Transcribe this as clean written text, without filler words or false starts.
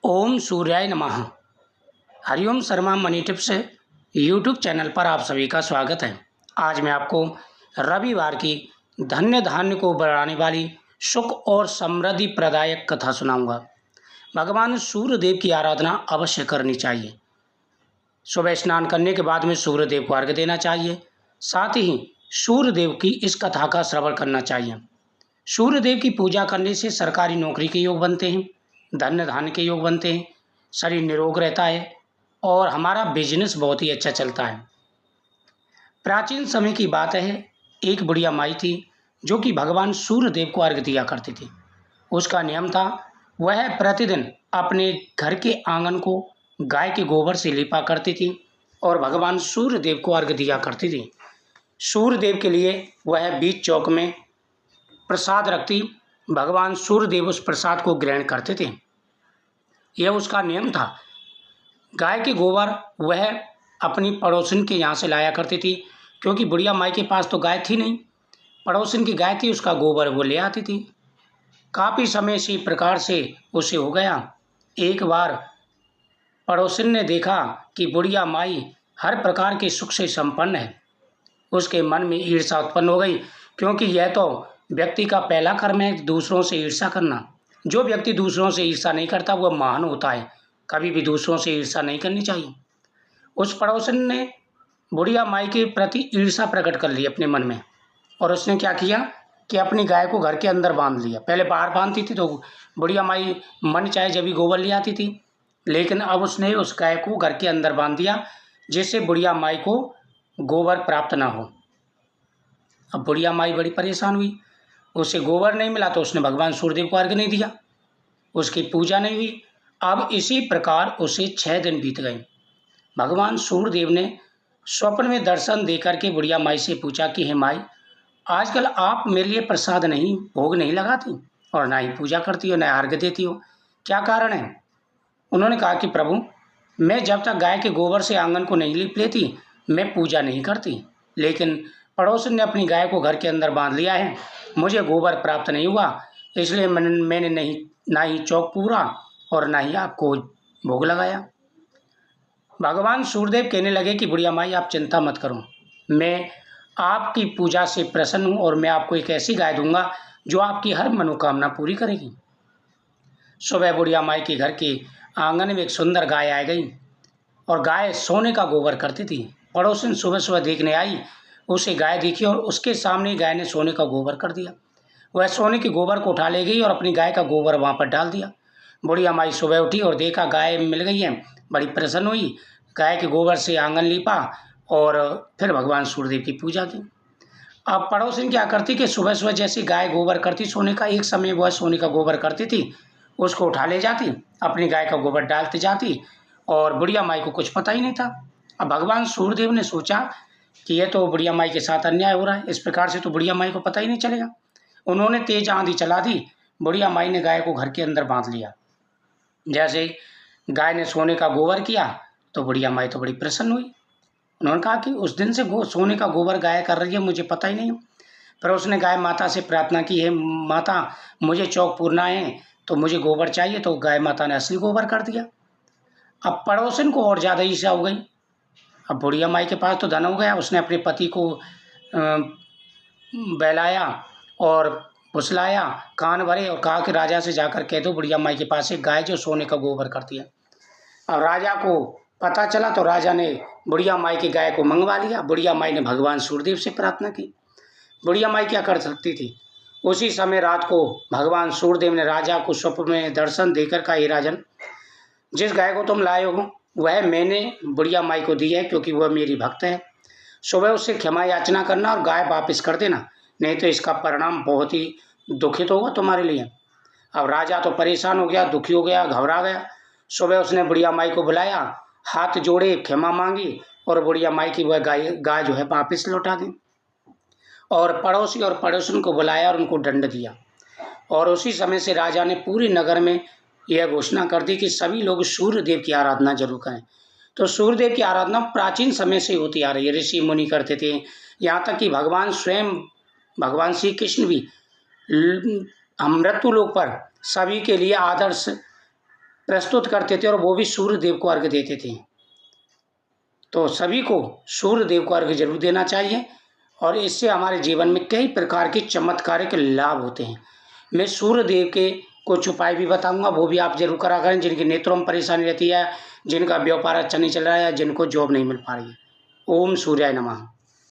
ओम सूर्याय नमः। Hariom Sharma money tips YouTube channel पर आप सभी का स्वागत है। आज मैं आपको रविवार की धन्य धान्य को बढ़ाने वाली सुख और समृद्धि प्रदायक कथा सुनाऊंगा। भगवान सूर्य देव की आराधना अवश्य करनी चाहिए। सुबह स्नान करने के बाद में सूर्य देव को अर्घ्य देना चाहिए। साथ ही सूर्य देव की इस कथा का श्रवण करना चाहिए। सूर्य देव की पूजा करने से सरकारी नौकरी के योग बनते हैं, धन्य धान्य के योग बनते हैं, शरीर निरोग रहता है और हमारा बिजनेस बहुत ही अच्छा चलता है। प्राचीन समय की बात है, एक बुढ़िया माई थी जो कि भगवान सूर्य देव को अर्घ्य दिया करती थी। उसका नियम था, वह प्रतिदिन अपने घर के आंगन को गाय के गोबर से लिपा करती थी और भगवान सूर्य देव को अर्घ्य दिया करती थी। सूर्य देव के लिए वह बीच चौक में प्रसाद रखती। भगवान सूर्य देव उस प्रसाद को ग्रहण करते थे। यह उसका नियम था। गाय के गोबर वह अपनी पड़ोसन के यहाँ से लाया करती थी, क्योंकि बुढ़िया माई के पास तो गाय थी नहीं, पड़ोसन की गाय थी, उसका गोबर वो ले आती थी। काफ़ी समय से प्रकार से उसे हो गया। एक बार पड़ोसन ने देखा कि बुढ़िया माई हर प्रकार के सुख से संपन्न है। उसके मन में ईर्ष्या उत्पन्न हो गई, क्योंकि यह तो व्यक्ति का पहला कर्म है दूसरों से ईर्ष्या करना। जो व्यक्ति दूसरों से ईर्ष्या नहीं करता वह महान होता है। कभी भी दूसरों से ईर्ष्या नहीं करनी चाहिए। उस पड़ोसन ने बुढ़िया माई के प्रति ईर्ष्या प्रकट कर ली अपने मन में, और उसने क्या किया कि अपनी गाय को घर के अंदर बांध लिया। पहले बाहर बांधती थी तो बुढ़िया माई मन चाहे जब भी गोबर ले आती थी, लेकिन अब उसने उस गाय को घर के अंदर बांध दिया, जिससे बुढ़िया माई को गोबर प्राप्त ना हो। अब बुढ़िया माई बड़ी परेशान हुई। उसे गोबर नहीं मिला तो उसने भगवान सूर्यदेव को अर्घ्य नहीं दिया, उसकी पूजा नहीं हुई। अब इसी प्रकार उसे 6 दिन बीत गए। भगवान सूर्यदेव ने स्वप्न में दर्शन देकर के बुढ़िया माई से पूछा कि हे माई, आजकल आप मेरे लिए प्रसाद नहीं, भोग नहीं लगाती और ना ही पूजा करती हो, ना अर्घ्य देती हो, क्या कारण है? उन्होंने कहा कि प्रभु, मैं जब तक गाय के गोबर से आंगन को नहीं लीप लेती मैं पूजा नहीं करती, लेकिन पड़ोसन ने अपनी गाय को घर के अंदर बांध लिया है, मुझे गोबर प्राप्त नहीं हुआ, इसलिए मैंने नहीं ना ही चौक पूरा और ना ही आपको भोग लगाया। भगवान सूर्यदेव कहने लगे कि बुढ़िया माई, आप चिंता मत करो, मैं आपकी पूजा से प्रसन्न हूँ और मैं आपको एक ऐसी गाय दूंगा जो आपकी हर मनोकामना पूरी करेगी। सुबह बुढ़िया माई के घर के आंगन में एक सुंदर गाय आ गई और गाय सोने का गोबर करती थी। पड़ोसन सुबह सुबह देखने आई, उसे गाय दिखी और उसके सामने गाय ने सोने का गोबर कर दिया। वह सोने के गोबर को उठा ले गई और अपनी गाय का गोबर वहाँ पर डाल दिया। बुढ़िया माई सुबह उठी और देखा गाय मिल गई है, बड़ी प्रसन्न हुई, गाय के गोबर से आंगन लीपा और फिर भगवान सूर्यदेव की पूजा की। अब पड़ोसन क्या करती कि सुबह सुबह जैसे गाय गोबर करती सोने का, एक समय वह सोने का गोबर करती थी, उसको उठा ले जाती, अपनी गाय का गोबर डालती जाती और बुढ़िया माई को कुछ पता ही नहीं था। अब भगवान सूर्यदेव ने सोचा कि यह तो बुढ़िया माई के साथ अन्याय हो रहा है, इस प्रकार से तो बुढ़िया माई को पता ही नहीं चलेगा। उन्होंने तेज आंधी चला दी। बुढ़िया माई ने गाय को घर के अंदर बांध लिया। जैसे गाय ने सोने का गोबर किया तो बुढ़िया माई तो बड़ी प्रसन्न हुई। उन्होंने कहा कि उस दिन से सोने का गोबर गाय कर रही है, मुझे पता ही नहीं। फिर उसने गाय माता से प्रार्थना की, है माता, मुझे चौक पूरना है तो मुझे गोबर चाहिए, तो गाय माता ने असली गोबर कर दिया। अब पड़ोसन को और ज़्यादा ईर्ष्या हो गई। अब बुढ़िया माई के पास तो धन हो गया, उसने अपने पति को बहलाया और फुसलाया, कान भरे और कहा कि राजा से जाकर कह दो बुढ़िया माई के पास एक गाय जो सोने का गोबर करती है। अब राजा को पता चला तो राजा ने बुढ़िया माई की गाय को मंगवा लिया। बुढ़िया माई ने भगवान सूर्यदेव से प्रार्थना की। बुढ़िया माई क्या कर सकती थी? उसी समय रात को भगवान सूर्यदेव ने राजा को स्वप्न में दर्शन देकर कहा, हे राजन, जिस गाय को तुम लाए हो वह मैंने बुढ़िया माई को दी है, क्योंकि वह मेरी भक्त है। सुबह उससे क्षमा याचना करना और गाय वापस कर देना, नहीं तो इसका परिणाम बहुत ही दुखित होगा तुम्हारे लिए। अब राजा तो परेशान हो गया, दुखी हो गया, घबरा गया। सुबह उसने बुढ़िया माई को बुलाया, हाथ जोड़े, क्षमा मांगी और बुढ़िया माई की वह गाय जो है वापस लौटा दी और पड़ोसी और पड़ोसन को बुलाया और उनको दंड दिया। और उसी समय से राजा ने पूरे नगर में यह घोषणा कर दी कि सभी लोग सूर्यदेव की आराधना जरूर करें। तो सूर्यदेव की आराधना प्राचीन समय से होती आ रही है, ऋषि मुनि करते थे, यहाँ तक कि भगवान स्वयं भगवान श्री कृष्ण भी मृत्यु लोक पर सभी के लिए आदर्श प्रस्तुत करते थे और वो भी सूर्य देव को अर्घ्य देते थे। तो सभी को सूर्य देव को अर्घ्य जरूर देना चाहिए और इससे हमारे जीवन में कई प्रकार के चमत्कारिक लाभ होते हैं। मैं सूर्य देव के कुछ उपाय भी बताऊंगा, वो भी आप जरूर करा करें। जिनके नेत्रों में परेशानी रहती है, जिनका व्यापार अच्छा नहीं चल रहा है, जिनको जॉब नहीं मिल पा रही है। ओम सूर्याय नमः।